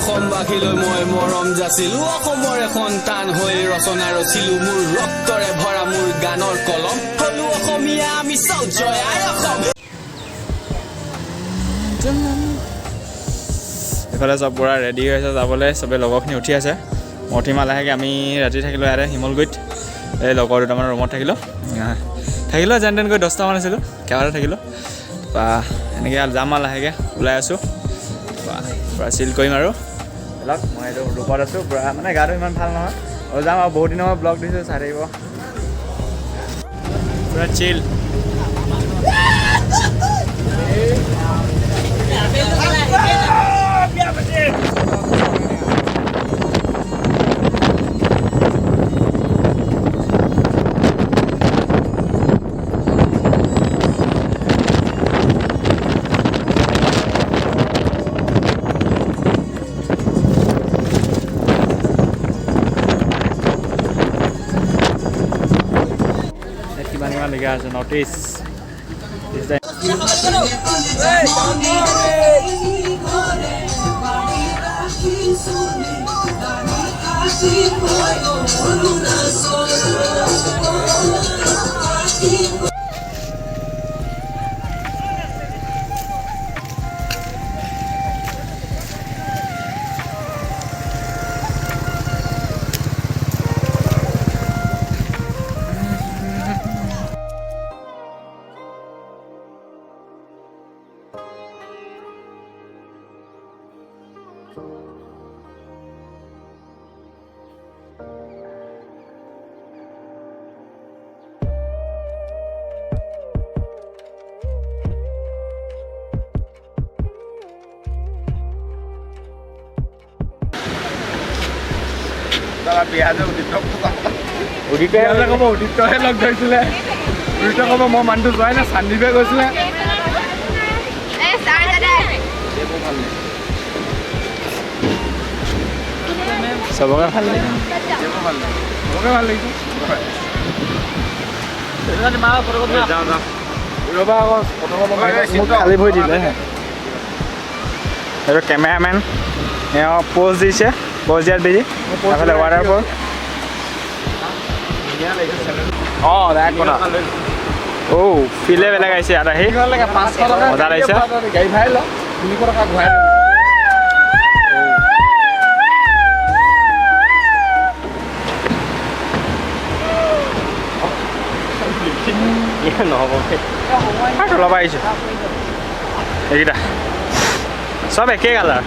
অসমবাসীলৈ মই মৰম যাচিলো অসমৰে সন্তান হৈ ৰচনা ৰচিলো মোৰ ৰক্তৰে ভৰা মোৰ গানৰ কলম হলো অসমীয়া আমি চব জয় আই অসম এফালে চব পুৰা ৰেডি হৈ আছে যাবলৈ চবে লগৰখিনি উঠি আছে মঠিমা লাহেকৈ আমি ৰাতি থাকিলোঁ ইয়াতে শিমলগুৰিত এই লগৰ দুটামানৰ ৰুমত থাকিলোঁ যেন তেনকৈ 10টামান আছিলোঁ কেইবাটা থাকিলোঁ বা এনেকৈ যাম আৰু লাহেকৈ ওলাই আছোঁ পুৰা চিল কৰিম আৰু ব্লগ মই এইটো ৰুমত আছোঁ পুৰা মানে গাটো ইমান ভাল নহয় আৰু যাম আৰু বহুত দিনৰ মই ব্লগ দিছোঁ চাই থাকিব পুৰা চিল লিখা আছে নটিচ উদিতহে লগ ধৰিছিলে উদিত ক'ব মই মানুহটো যোৱাই নাই চান্দিপে গৈছিলে চবকে ভাল লাগিছে চবকে ভাল লাগিছে ৰ'বা আকৌ মোক খালী ভৰি দিলে এইটো কেমেৰামেন এওঁ প'জ দিছে প'জ দিয়াত বিজি এইফালে ৱাটাৰফল অঁ দাই কথা অ' ফিলে বেলেগ আহিছে ইয়াত আহি মজা লাগিছে গাড়ী ভাড়া লওঁ 300 টকা ঘূৰাই নহ'ব তলৰ পৰা আহিছোঁ এইকেইটা চব একেই কালাৰ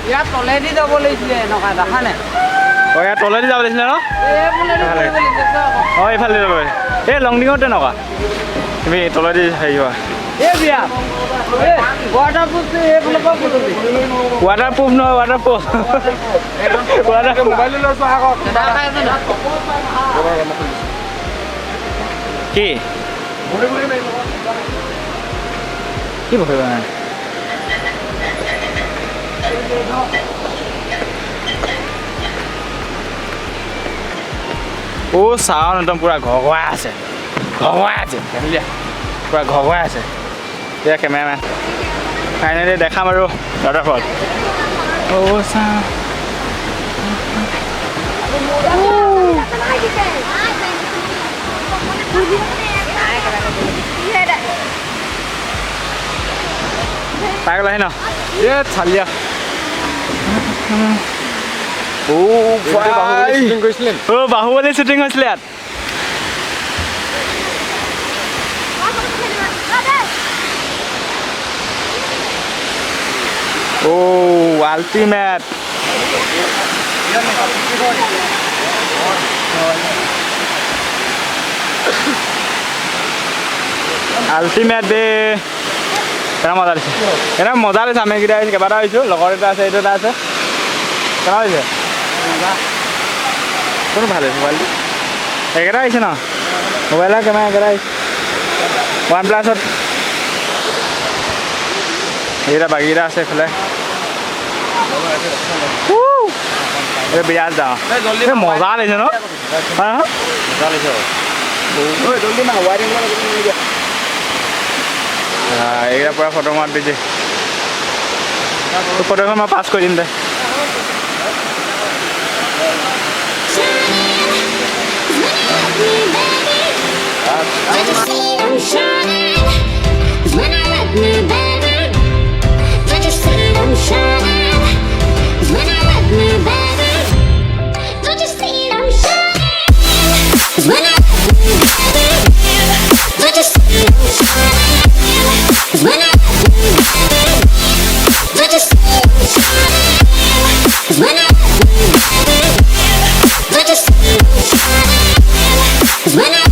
ইয়াত তলেদি যাব লাগিছিলে এনেকুৱা দেখা নাই অঁ ইয়াত তলেদি যাব লাগিছিলে ন অঁ এইফালে যাব লাগে এই লংডিঙত তেনেকুৱা তুমি তলেদি হেৰি হোৱা ৱাটাৰপ্ৰুফ নহয় ৱাটাৰপ্ৰুফ কি ভৰিব নাই অ' চাউণ্ড একদম পুৰা ঘগৱাই আছে পুৰা ঘগৱাই আছে এতিয়া কেমেৰামেন ফাইনেলি দেখাম আৰু ৱাটাৰফল অ' চাওঁ পাই গ'ল আহি ন চালিয়া বাহুবলী শ্বুটিং হৈছিলে ইয়াত আল্টিমেট দে মজা দিছে মজা দিছে আমি কেইটা আহিছোঁ কেইবাটা আহিছোঁ লগৰ এটা আছে এইটো এটা আছে কেনেকুৱা হৈছে কোনটো ভাল হৈছে মোবাইলটো একেটা আহিছে ন মোবাইলৰ কেমেৰা একেটা আহিছে OnePlus এইকেইটা বাকীকেইটা আছে এইফালে এই বিৰাট ডাঙৰ এই মজা লাগিছে ন হা এইকেইটা পূৰা ফটো মাত দিছে ফটোখন মই পাছ কৰি দিম দে When I